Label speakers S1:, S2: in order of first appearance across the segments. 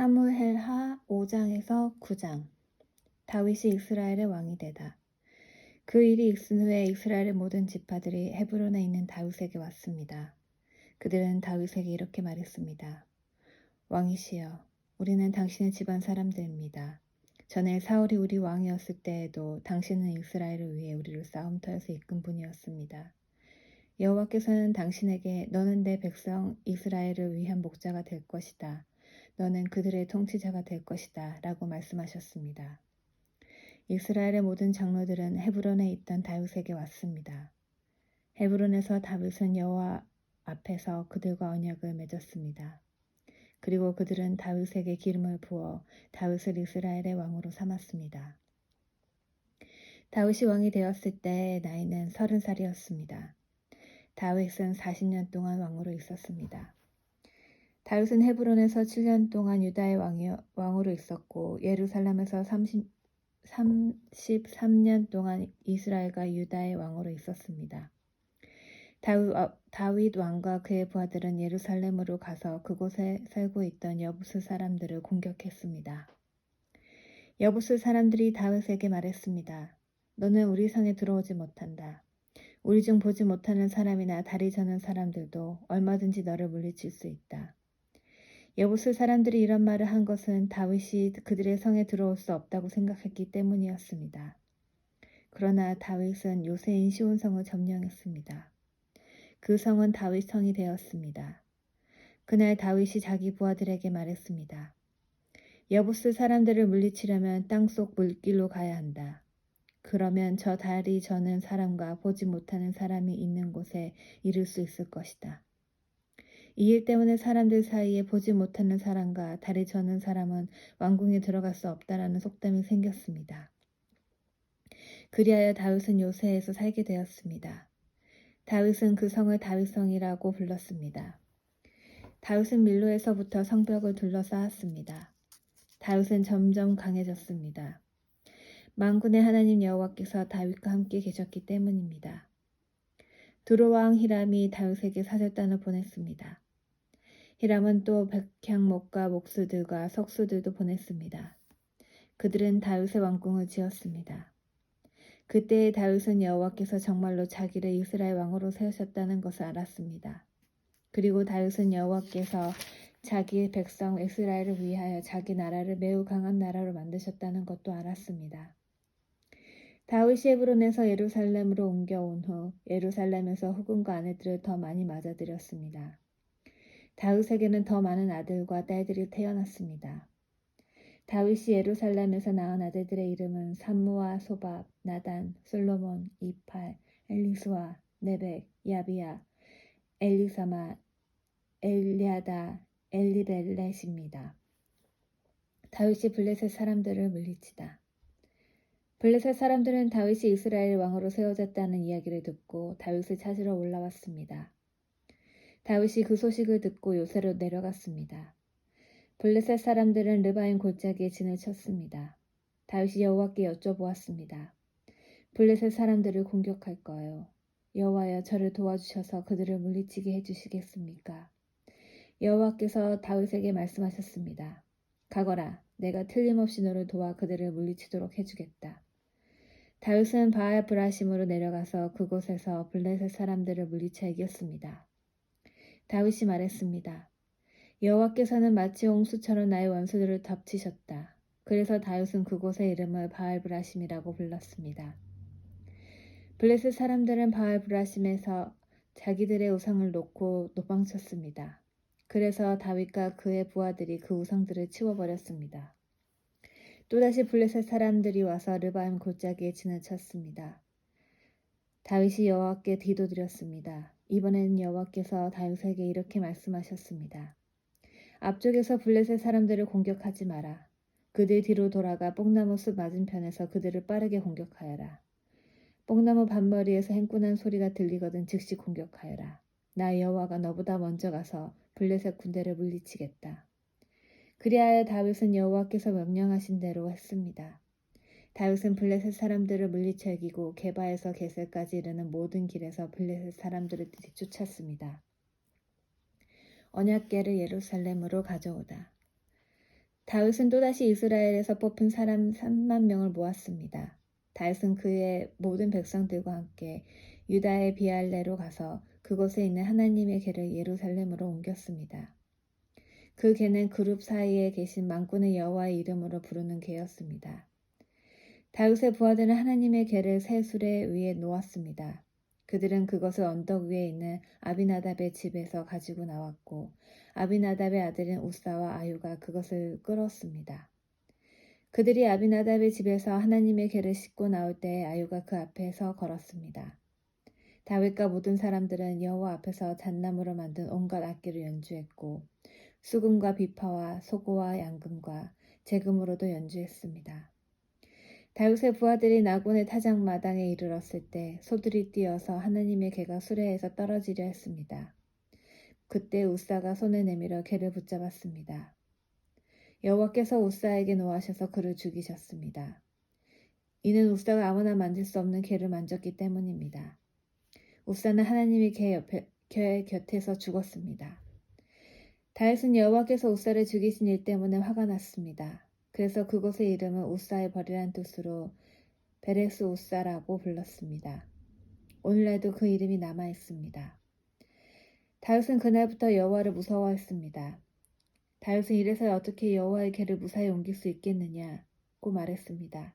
S1: 사무엘하 5장에서 9장. 다윗이 이스라엘의 왕이 되다. 그 일이 있은 후에 이스라엘의 모든 지파들이 헤브론에 있는 다윗에게 왔습니다. 그들은 다윗에게 이렇게 말했습니다. 왕이시여, 우리는 당신의 집안 사람들입니다. 전에 사울이 우리 왕이었을 때에도 당신은 이스라엘을 위해 우리를 싸움터에서 이끈 분이었습니다. 여호와께서는 당신에게 너는 내 백성 이스라엘을 위한 목자가 될 것이다. 너는 그들의 통치자가 될 것이다. 라고 말씀하셨습니다. 이스라엘의 모든 장로들은 헤브론에 있던 다윗에게 왔습니다. 헤브론에서 다윗은 여호와 앞에서 그들과 언약을 맺었습니다. 그리고 그들은 다윗에게 기름을 부어 다윗을 이스라엘의 왕으로 삼았습니다. 다윗이 왕이 되었을 때 나이는 30살이었습니다. 다윗은 40년 동안 왕으로 있었습니다. 다윗은 헤브론에서 7년 동안 유다의 왕으로 있었고 예루살렘에서 33년 동안 이스라엘과 유다의 왕으로 있었습니다. 다윗 왕과 그의 부하들은 예루살렘으로 가서 그곳에 살고 있던 여부스 사람들을 공격했습니다. 여부스 사람들이 다윗에게 말했습니다. 너는 우리 성에 들어오지 못한다. 우리 중 보지 못하는 사람이나 다리 저는 사람들도 얼마든지 너를 물리칠 수 있다. 여부스 사람들이 이런 말을 한 것은 다윗이 그들의 성에 들어올 수 없다고 생각했기 때문이었습니다. 그러나 다윗은 요새인 시온성을 점령했습니다. 그 성은 다윗 성이 되었습니다. 그날 다윗이 자기 부하들에게 말했습니다. 여부스 사람들을 물리치려면 땅속 물길로 가야 한다. 그러면 저 다리 저는 사람과 보지 못하는 사람이 있는 곳에 이를 수 있을 것이다. 이 일 때문에 사람들 사이에 보지 못하는 사람과 다리 저는 사람은 왕궁에 들어갈 수 없다라는 속담이 생겼습니다. 그리하여 다윗은 요새에서 살게 되었습니다. 다윗은 그 성을 다윗성이라고 불렀습니다. 다윗은 밀로에서부터 성벽을 둘러싸았습니다. 다윗은 점점 강해졌습니다. 만군의 하나님 여호와께서 다윗과 함께 계셨기 때문입니다. 두로왕 히람이 다윗에게 사절단을 보냈습니다. 히람은 또 백향목과 목수들과 석수들도 보냈습니다. 그들은 다윗의 왕궁을 지었습니다. 그때 다윗은 여호와께서 정말로 자기를 이스라엘 왕으로 세우셨다는 것을 알았습니다. 그리고 다윗은 여호와께서 자기의 백성 이스라엘을 위하여 자기 나라를 매우 강한 나라로 만드셨다는 것도 알았습니다. 다윗이 헤브론에서 예루살렘으로 옮겨온 후 예루살렘에서 후궁과 아내들을 더 많이 맞아들였습니다. 다윗에게는 더 많은 아들과 딸들이 태어났습니다. 다윗이 예루살렘에서 낳은 아들들의 이름은 삼무와 소밥, 나단, 솔로몬, 이팔, 엘리수아, 네벡, 야비야, 엘리사마, 엘리아다, 엘리벨렛입니다. 다윗이 블레셋 사람들을 물리치다. 블레셋 사람들은 다윗이 이스라엘 왕으로 세워졌다는 이야기를 듣고 다윗을 찾으러 올라왔습니다. 다윗이 그 소식을 듣고 요새로 내려갔습니다. 블레셋 사람들은 르바임 골짜기에 진을 쳤습니다. 다윗이 여호와께 여쭤보았습니다. 블레셋 사람들을 공격할까요? 여호와여 저를 도와주셔서 그들을 물리치게 해주시겠습니까? 여호와께서 다윗에게 말씀하셨습니다. 가거라, 내가 틀림없이 너를 도와 그들을 물리치도록 해주겠다. 다윗은 바알 브라심으로 내려가서 그곳에서 블레셋 사람들을 물리쳐 이겼습니다. 다윗이 말했습니다. 여호와께서는 마치 홍수처럼 나의 원수들을 덮치셨다. 그래서 다윗은 그곳의 이름을 바알 브라심이라고 불렀습니다. 블레셋 사람들은 바알 브라심에서 자기들의 우상을 놓고 도망쳤습니다. 그래서 다윗과 그의 부하들이 그 우상들을 치워버렸습니다. 또다시 블레셋 사람들이 와서 르바임 골짜기에 진을 쳤습니다. 다윗이 여호와께 기도드렸습니다. 이번에는 여호와께서 다윗에게 이렇게 말씀하셨습니다. 앞쪽에서 블레셋 사람들을 공격하지 마라. 그들 뒤로 돌아가 뽕나무 숲 맞은편에서 그들을 빠르게 공격하여라. 뽕나무 반머리에서 행군한 소리가 들리거든 즉시 공격하여라. 나 여호와가 너보다 먼저 가서 블레셋 군대를 물리치겠다. 그리하여 다윗은 여호와께서 명령하신 대로 했습니다. 다윗은 블레셋 사람들을 물리쳐 이기고 게바에서 게셀까지 이르는 모든 길에서 블레셋 사람들을 뒤쫓았습니다. 언약궤를 예루살렘으로 가져오다. 다윗은 또다시 이스라엘에서 뽑힌 사람 3만 명을 모았습니다. 다윗은 그의 모든 백성들과 함께 유다의 비알레로 가서 그곳에 있는 하나님의 궤를 예루살렘으로 옮겼습니다. 그 궤는 그룹 사이에 계신 만군의 여호와의 이름으로 부르는 궤였습니다. 다윗의 부하들은 하나님의 궤를 새 수레 위에 놓았습니다. 그들은 그것을 언덕 위에 있는 아비나답의 집에서 가지고 나왔고 아비나답의 아들인 우사와 아유가 그것을 끌었습니다. 그들이 아비나답의 집에서 하나님의 궤를 싣고 나올 때에 아유가 그 앞에서 걸었습니다. 다윗과 모든 사람들은 여호와 앞에서 잣나무로 만든 온갖 악기를 연주했고 수금과 비파와 소고와 양금과 재금으로도 연주했습니다. 다윗의 부하들이 나곤의 타작마당에 이르렀을 때 소들이 뛰어서 하나님의 궤가 수레에서 떨어지려 했습니다. 그때 우사가 손을 내밀어 궤를 붙잡았습니다. 여호와께서 우사에게 노하셔서 그를 죽이셨습니다. 이는 우사가 아무나 만질 수 없는 궤를 만졌기 때문입니다. 우사는 하나님의 궤 곁에서 죽었습니다. 다윗은 여호와께서 우사를 죽이신 일 때문에 화가 났습니다. 그래서 그곳의 이름은 우사의 벌이란 뜻으로 베레스 우사라고 불렀습니다. 오늘날도 그 이름이 남아 있습니다. 다윗은 그날부터 여호와를 무서워했습니다. 다윗은 이래서 어떻게 여호와의 궤를 무사히 옮길 수 있겠느냐고 말했습니다.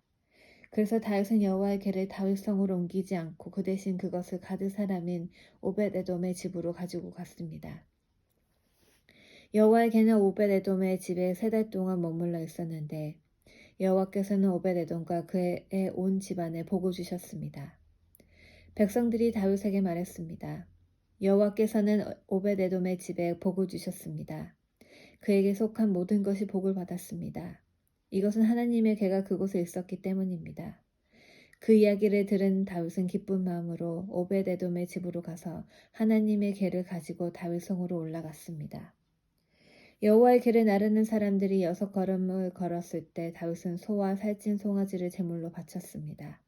S1: 그래서 다윗은 여호와의 궤를 다윗성으로 옮기지 않고 그 대신 그것을 가드 사람인 오벳에돔의 집으로 가지고 갔습니다. 여호와의 궤는 오벳에돔의 집에 3달 동안 머물러 있었는데 여호와께서는 오벳에돔과 그의 온 집안에 복을 주셨습니다. 백성들이 다윗에게 말했습니다. 여호와께서는 오벳에돔의 집에 복을 주셨습니다. 그에게 속한 모든 것이 복을 받았습니다. 이것은 하나님의 궤가 그곳에 있었기 때문입니다. 그 이야기를 들은 다윗은 기쁜 마음으로 오벳에돔의 집으로 가서 하나님의 궤를 가지고 다윗성으로 올라갔습니다. 여호와의 궤를 나르는 사람들이 6걸음을 걸었을 때 다윗은 소와 살찐 송아지를 제물로 바쳤습니다.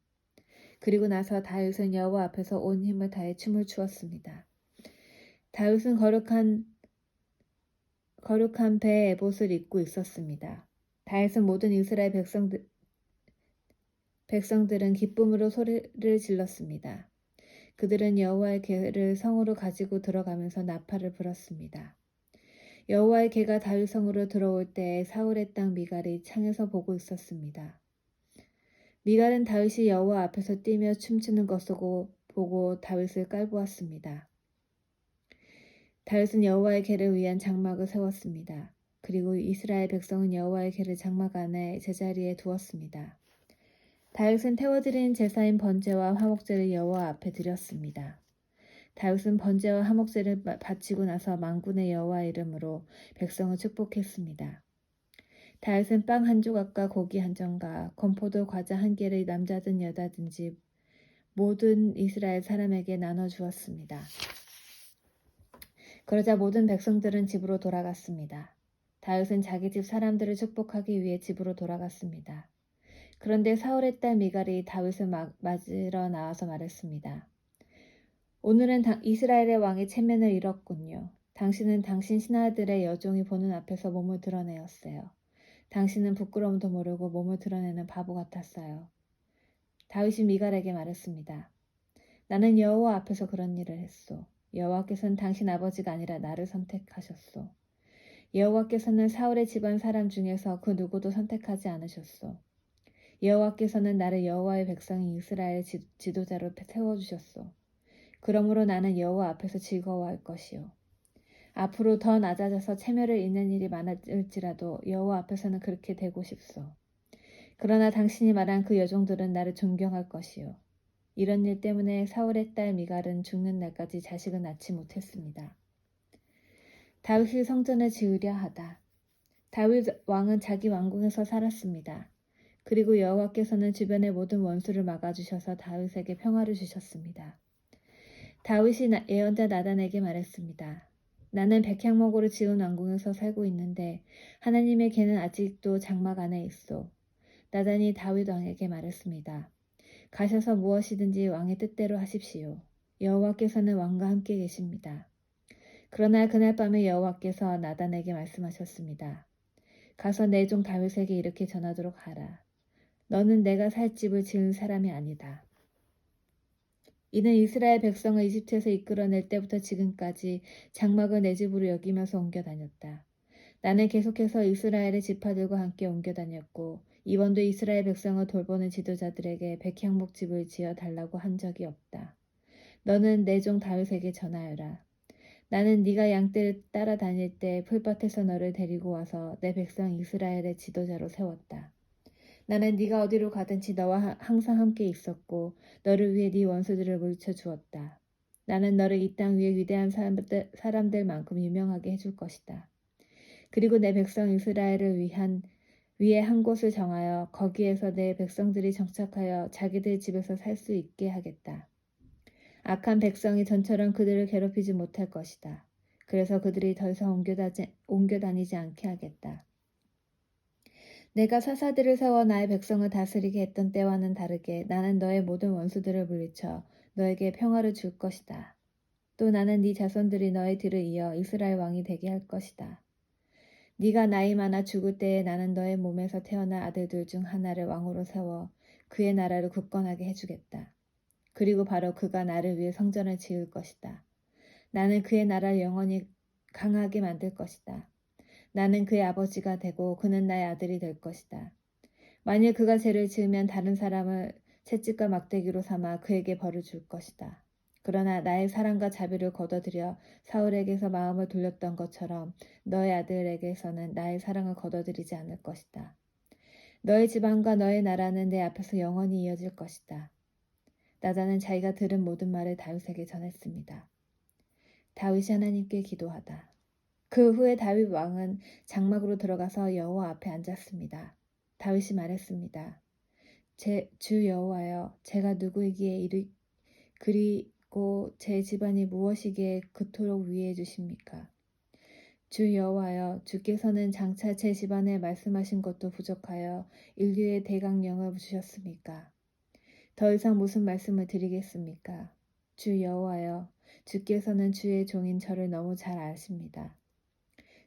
S1: 그리고 나서 다윗은 여호와 앞에서 온 힘을 다해 춤을 추었습니다. 다윗은 거룩한 배 에봇을 입고 있었습니다. 다윗은 모든 이스라엘 백성들은 기쁨으로 소리를 질렀습니다. 그들은 여호와의 궤를 성으로 가지고 들어가면서 나팔을 불었습니다. 여호와의 궤가 다윗 성으로 들어올 때에 사울의 땅 미갈이 창에서 보고 있었습니다. 미갈은 다윗이 여호와 앞에서 뛰며 춤추는 것을 보고 다윗을 깔보았습니다. 다윗은 여호와의 궤를 위한 장막을 세웠습니다. 그리고 이스라엘 백성은 여호와의 궤를 장막 안에 제자리에 두었습니다. 다윗은 태워드린 제사인 번제와 화목제를 여호와 앞에 드렸습니다. 다윗은 번제와 화목제를 바치고 나서 만군의 여호와 이름으로 백성을 축복했습니다. 다윗은 빵 1조각과 고기 1점과 건포도 과자 1개를 남자든 여자든지 모든 이스라엘 사람에게 나눠주었습니다. 그러자 모든 백성들은 집으로 돌아갔습니다. 다윗은 자기 집 사람들을 축복하기 위해 집으로 돌아갔습니다. 그런데 사울의 딸 미갈이 다윗을 맞으러 나와서 말했습니다. 오늘은 이스라엘의 왕이 체면을 잃었군요. 당신은 당신 신하들의 여종이 보는 앞에서 몸을 드러내었어요. 당신은 부끄러움도 모르고 몸을 드러내는 바보 같았어요. 다윗이 미갈에게 말했습니다. 나는 여호와 앞에서 그런 일을 했소. 여호와께서는 당신 아버지가 아니라 나를 선택하셨소. 여호와께서는 사울의 집안 사람 중에서 그 누구도 선택하지 않으셨소. 여호와께서는 나를 여호와의 백성인 이스라엘 지도자로 세워주셨소. 그러므로 나는 여호와 앞에서 즐거워할 것이요. 앞으로 더 낮아져서 체면을 잃는 일이 많을지라도 여호와 앞에서는 그렇게 되고 싶소. 그러나 당신이 말한 그 여종들은 나를 존경할 것이요. 이런 일 때문에 사울의 딸 미갈은 죽는 날까지 자식을 낳지 못했습니다. 다윗이 성전을 지으려 하다. 다윗 왕은 자기 왕궁에서 살았습니다. 그리고 여호와께서는 주변의 모든 원수를 막아주셔서 다윗에게 평화를 주셨습니다. 다윗이 예언자 나단에게 말했습니다. 나는 백향목으로 지은 왕궁에서 살고 있는데 하나님의 궤는 아직도 장막 안에 있소. 나단이 다윗 왕에게 말했습니다. 가셔서 무엇이든지 왕의 뜻대로 하십시오. 여호와께서는 왕과 함께 계십니다. 그러나 그날 밤에 여호와께서 나단에게 말씀하셨습니다. 가서 내 종 다윗에게 이렇게 전하도록 하라. 너는 내가 살 집을 지은 사람이 아니다. 이는 이스라엘 백성을 이집트에서 이끌어낼 때부터 지금까지 장막을 내 집으로 여기면서 옮겨 다녔다. 나는 계속해서 이스라엘의 지파들과 함께 옮겨 다녔고 이번도 이스라엘 백성을 돌보는 지도자들에게 백향목집을 지어 달라고 한 적이 없다. 너는 내 종 다윗에게 전하여라. 나는 네가 양떼를 따라다닐 때 풀밭에서 너를 데리고 와서 내 백성 이스라엘의 지도자로 세웠다. 나는 네가 어디로 가든지 너와 항상 함께 있었고 너를 위해 네 원수들을 물리쳐 주었다. 나는 너를 이 땅 위에 위대한 사람들만큼 유명하게 해줄 것이다. 그리고 내 백성 이스라엘을 위에 한 곳을 정하여 거기에서 내 백성들이 정착하여 자기들 집에서 살 수 있게 하겠다. 악한 백성이 전처럼 그들을 괴롭히지 못할 것이다. 그래서 그들이 더 이상 옮겨 다니지 않게 하겠다. 내가 사사들을 세워 나의 백성을 다스리게 했던 때와는 다르게 나는 너의 모든 원수들을 물리쳐 너에게 평화를 줄 것이다. 또 나는 네 자손들이 너의 뒤를 이어 이스라엘 왕이 되게 할 것이다. 네가 나이 많아 죽을 때에 나는 너의 몸에서 태어날 아들들 중 하나를 왕으로 세워 그의 나라를 굳건하게 해주겠다. 그리고 바로 그가 나를 위해 성전을 지을 것이다. 나는 그의 나라를 영원히 강하게 만들 것이다. 나는 그의 아버지가 되고 그는 나의 아들이 될 것이다. 만일 그가 죄를 지으면 다른 사람을 채찍과 막대기로 삼아 그에게 벌을 줄 것이다. 그러나 나의 사랑과 자비를 거둬들여 사울에게서 마음을 돌렸던 것처럼 너의 아들에게서는 나의 사랑을 거둬들이지 않을 것이다. 너의 지방과 너의 나라는 내 앞에서 영원히 이어질 것이다. 나단은 자기가 들은 모든 말을 다윗에게 전했습니다. 다윗이 하나님께 기도하다. 그 후에 다윗 왕은 장막으로 들어가서 여호와 앞에 앉았습니다. 다윗이 말했습니다. 주 여호와여, 제가 누구이기에 그리고 제 집안이 무엇이기에 그토록 위해 주십니까? 주 여호와여, 주께서는 장차 제 집안에 말씀하신 것도 부족하여 인류의 대강령을 주셨습니까? 더 이상 무슨 말씀을 드리겠습니까? 주 여호와여, 주께서는 주의 종인 저를 너무 잘 아십니다.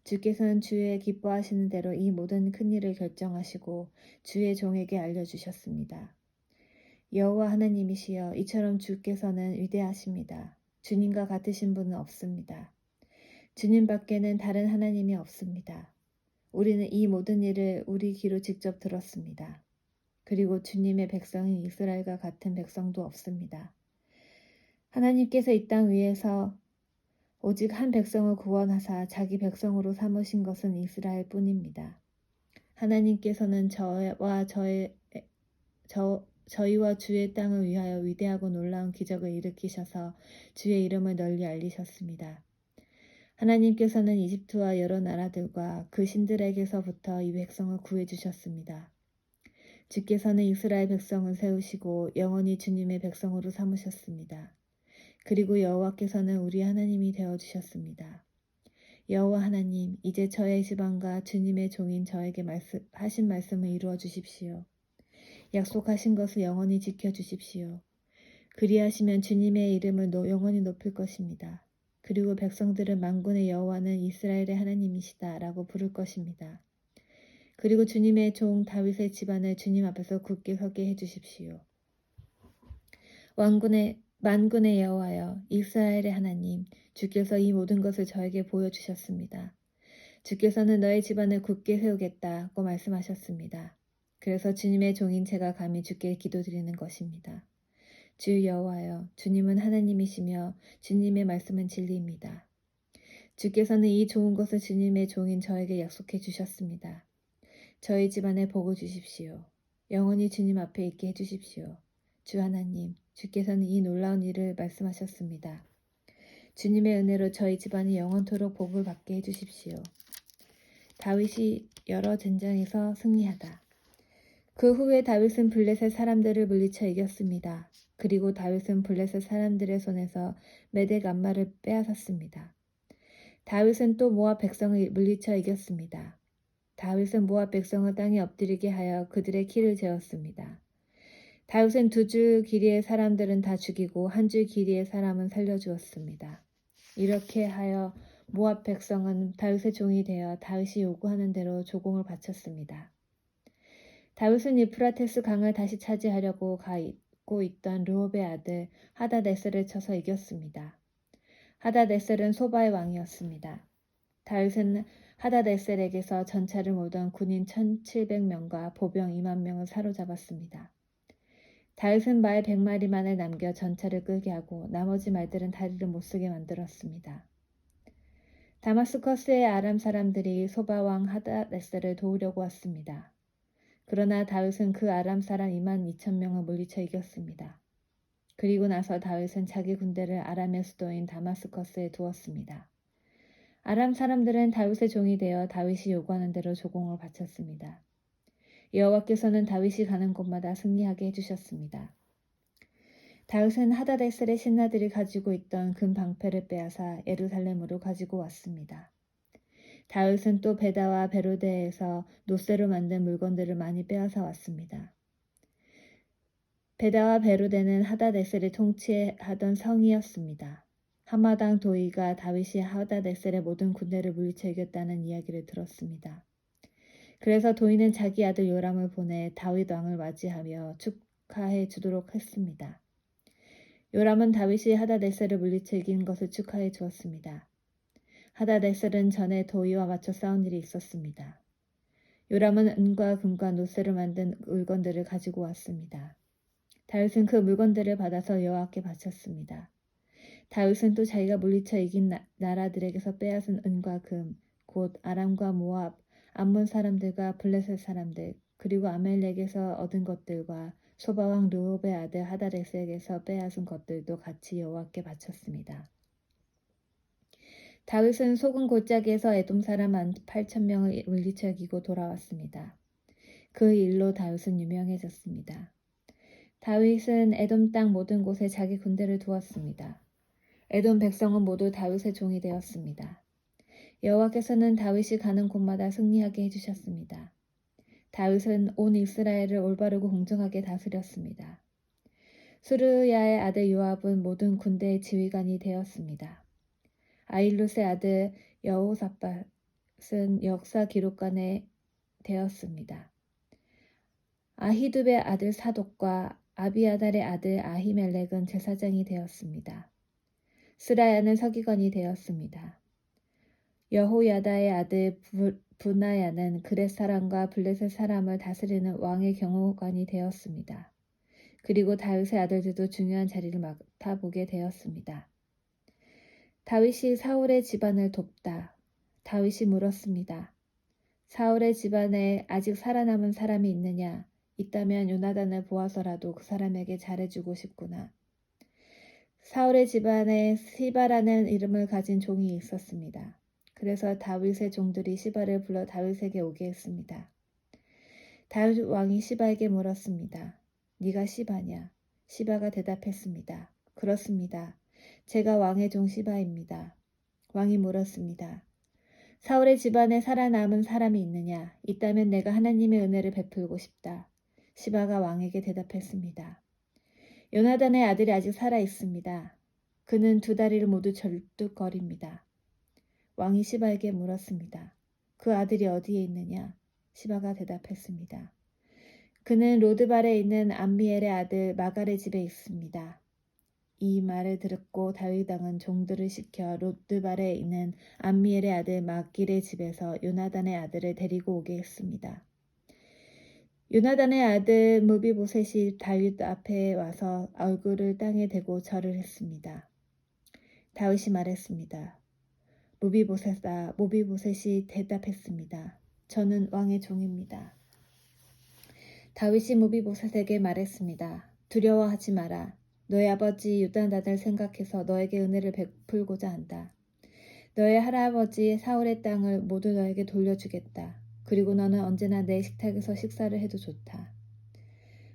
S1: 주께서는 주의 기뻐하시는 대로 이 모든 큰일을 결정하시고 주의 종에게 알려주셨습니다. 여호와 하나님이시여, 이처럼 주께서는 위대하십니다. 주님과 같으신 분은 없습니다. 주님 밖에는 다른 하나님이 없습니다. 우리는 이 모든 일을 우리 귀로 직접 들었습니다. 그리고 주님의 백성인 이스라엘과 같은 백성도 없습니다. 하나님께서 이 땅 위에서 오직 한 백성을 구원하사 자기 백성으로 삼으신 것은 이스라엘 뿐입니다. 하나님께서는 저희와 주의 땅을 위하여 위대하고 놀라운 기적을 일으키셔서 주의 이름을 널리 알리셨습니다. 하나님께서는 이집트와 여러 나라들과 그 신들에게서부터 이 백성을 구해주셨습니다. 주께서는 이스라엘 백성을 세우시고 영원히 주님의 백성으로 삼으셨습니다. 그리고 여호와께서는 우리 하나님이 되어주셨습니다. 여호와 하나님, 이제 저의 지방과 주님의 종인 저에게 하신 말씀을 이루어 주십시오. 약속하신 것을 영원히 지켜주십시오. 그리하시면 주님의 이름을 영원히 높일 것입니다. 그리고 백성들은 만군의 여호와는 이스라엘의 하나님이시다 라고 부를 것입니다. 그리고 주님의 종 다윗의 집안을 주님 앞에서 굳게 서게 해주십시오. 만군의 여호와여, 이스라엘의 하나님, 주께서 이 모든 것을 저에게 보여주셨습니다. 주께서는 너의 집안을 굳게 세우겠다고 말씀하셨습니다. 그래서 주님의 종인 제가 감히 주께 기도드리는 것입니다. 주 여호와여, 주님은 하나님이시며 주님의 말씀은 진리입니다. 주께서는 이 좋은 것을 주님의 종인 저에게 약속해 주셨습니다. 저희 집안에 복을 주십시오. 영원히 주님 앞에 있게 해주십시오. 주 하나님, 주께서는 이 놀라운 일을 말씀하셨습니다. 주님의 은혜로 저희 집안이 영원토록 복을 받게 해주십시오. 다윗이 여러 전장에서 승리하다. 그 후에 다윗은 블레셋 사람들을 물리쳐 이겼습니다. 그리고 다윗은 블레셋 사람들의 손에서 메덱 암마를 빼앗았습니다. 다윗은 또 모압 백성을 물리쳐 이겼습니다. 다윗은 모압 백성을 땅에 엎드리게 하여 그들의 키를 재었습니다. 다윗은 2줄 길이의 사람들은 다 죽이고 1줄 길이의 사람은 살려주었습니다. 이렇게 하여 모압 백성은 다윗의 종이 되어 다윗이 요구하는 대로 조공을 바쳤습니다. 다윗은 유프라테스 강을 다시 차지하려고 가고 있던 르홉의 아들 하다데셀을 쳐서 이겼습니다. 하다데셀은 소바의 왕이었습니다. 다윗은 하다데셀에게서 전차를 몰던 군인 1,700명과 보병 2만 명을 사로잡았습니다. 다윗은 말 100마리만을 남겨 전차를 끌게 하고 나머지 말들은 다리를 못쓰게 만들었습니다. 다마스커스의 아람 사람들이 소바 왕 하다데셀을 도우려고 왔습니다. 그러나 다윗은 그 아람 사람 2만 2천 명을 물리쳐 이겼습니다. 그리고 나서 다윗은 자기 군대를 아람의 수도인 다마스커스에 두었습니다. 아람 사람들은 다윗의 종이 되어 다윗이 요구하는 대로 조공을 바쳤습니다. 여호와께서는 다윗이 가는 곳마다 승리하게 해주셨습니다. 다윗은 하다데셀의 신하들이 가지고 있던 금 방패를 빼앗아 예루살렘으로 가지고 왔습니다. 다윗은 또 베다와 베로데에서 노쇠로 만든 물건들을 많이 빼앗아 왔습니다. 베다와 베로데는 하다데셀이 통치하던 성이었습니다. 한마당 도이가 다윗이 하다데셀의 모든 군대를 물리쳐 이겼다는 이야기를 들었습니다. 그래서 도이는 자기 아들 요람을 보내 다윗 왕을 맞이하며 축하해 주도록 했습니다. 요람은 다윗이 하다데셀을 물리쳐 이긴 것을 축하해 주었습니다. 하다데셀은 전에 도이와 맞춰 싸운 일이 있었습니다. 요람은 은과 금과 노쇠로 만든 물건들을 가지고 왔습니다. 다윗은 그 물건들을 받아서 여호와께 바쳤습니다. 다윗은 또 자기가 물리쳐 이긴 나라들에게서 빼앗은 은과 금, 곧 아람과 모압, 암몬 사람들과 블레셋 사람들, 그리고 아멜렉에서 얻은 것들과 소바왕 르홉의 아들 하다데셀에게서 빼앗은 것들도 같이 여호와께 바쳤습니다. 다윗은 소금 골짜기에서 에돔 사람 8,000명을 물리쳐 이기고 돌아왔습니다. 그 일로 다윗은 유명해졌습니다. 다윗은 에돔 땅 모든 곳에 자기 군대를 두었습니다. 에돔 백성은 모두 다윗의 종이 되었습니다. 여호와께서는 다윗이 가는 곳마다 승리하게 해주셨습니다. 다윗은 온 이스라엘을 올바르고 공정하게 다스렸습니다. 수르야의 아들 요압은 모든 군대의 지휘관이 되었습니다. 아일룻의 아들 여호사밧은 역사 기록관에 되었습니다. 아히두베의 아들 사독과 아비아달의 아들 아히멜렉은 제사장이 되었습니다. 스라야는 서기관이 되었습니다. 여호야다의 아들 분하야는 그렛 사람과 블레셋 사람을 다스리는 왕의 경호관이 되었습니다. 그리고 다윗의 아들들도 중요한 자리를 맡아보게 되었습니다. 다윗이 사울의 집안을 돕다. 다윗이 물었습니다. 사울의 집안에 아직 살아남은 사람이 있느냐? 있다면 요나단을 보아서라도 그 사람에게 잘해주고 싶구나. 사울의 집안에 시바라는 이름을 가진 종이 있었습니다. 그래서 다윗의 종들이 시바를 불러 다윗에게 오게 했습니다. 다윗 왕이 시바에게 물었습니다. 네가 시바냐? 시바가 대답했습니다. 그렇습니다. 제가 왕의 종 시바입니다. 왕이 물었습니다. 사울의 집안에 살아남은 사람이 있느냐? 있다면 내가 하나님의 은혜를 베풀고 싶다. 시바가 왕에게 대답했습니다. 요나단의 아들이 아직 살아 있습니다. 그는 두 다리를 모두 절뚝거립니다. 왕이 시바에게 물었습니다. 그 아들이 어디에 있느냐? 시바가 대답했습니다. 그는 로드발에 있는 암미엘의 아들 마갈의 집에 있습니다. 이 말을 듣고 다윗 왕은 종들을 시켜 로드발에 있는 암미엘의 아들 마길의 집에서 요나단의 아들을 데리고 오게 했습니다. 요나단의 아들 무비보셋이 다윗 앞에 와서 얼굴을 땅에 대고 절을 했습니다. 다윗이 말했습니다. 무비보셋아, 무비보셋이 대답했습니다. 저는 왕의 종입니다. 다윗이 무비보셋에게 말했습니다. 두려워하지 마라. 너의 아버지 요나단을 생각해서 너에게 은혜를 베풀고자 한다. 너의 할아버지 사울의 땅을 모두 너에게 돌려주겠다. 그리고 너는 언제나 내 식탁에서 식사를 해도 좋다.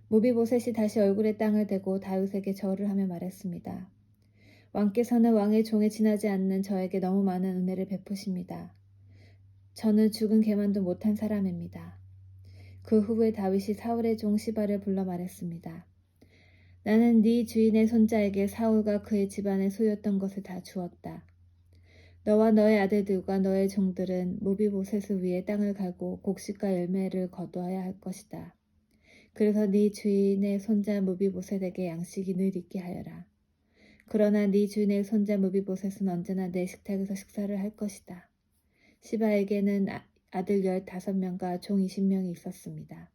S1: 무비보셋이 다시 얼굴에 땅을 대고 다윗에게 절을 하며 말했습니다. 왕께서는 왕의 종에 지나지 않는 저에게 너무 많은 은혜를 베푸십니다. 저는 죽은 개만도 못한 사람입니다. 그 후에 다윗이 사울의 종 시바를 불러 말했습니다. 나는 네 주인의 손자에게 사울과 그의 집안에 소유했던 것을 다 주었다. 너와 너의 아들들과 너의 종들은 무비보셋을 위해 땅을 갈고 곡식과 열매를 거두어야 할 것이다. 그래서 네 주인의 손자 무비보셋에게 양식이 늘 있게 하여라. 그러나 네 주인의 손자 무비보셋은 언제나 내 식탁에서 식사를 할 것이다. 시바에게는 아들 15명과 종 20명이 있었습니다.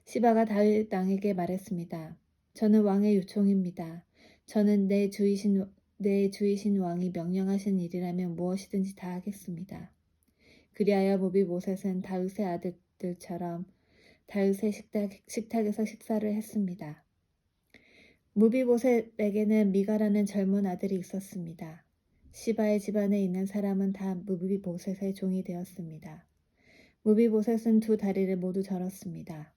S1: 시바가 다윗 왕에게 말했습니다. 저는 왕의 요청입니다. 저는 내 주이신 왕이 명령하신 일이라면 무엇이든지 다 하겠습니다. 그리하여 무비보셋은 다윗의 아들들처럼 다윗의 식탁에서 식사를 했습니다. 무비보셋에게는 미가라는 젊은 아들이 있었습니다. 시바의 집안에 있는 사람은 다 무비보셋의 종이 되었습니다. 무비보셋은 2다리를 모두 절었습니다.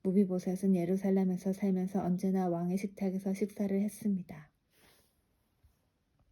S1: 무비보셋은 예루살렘에서 살면서 언제나 왕의 식탁에서 식사를 했습니다.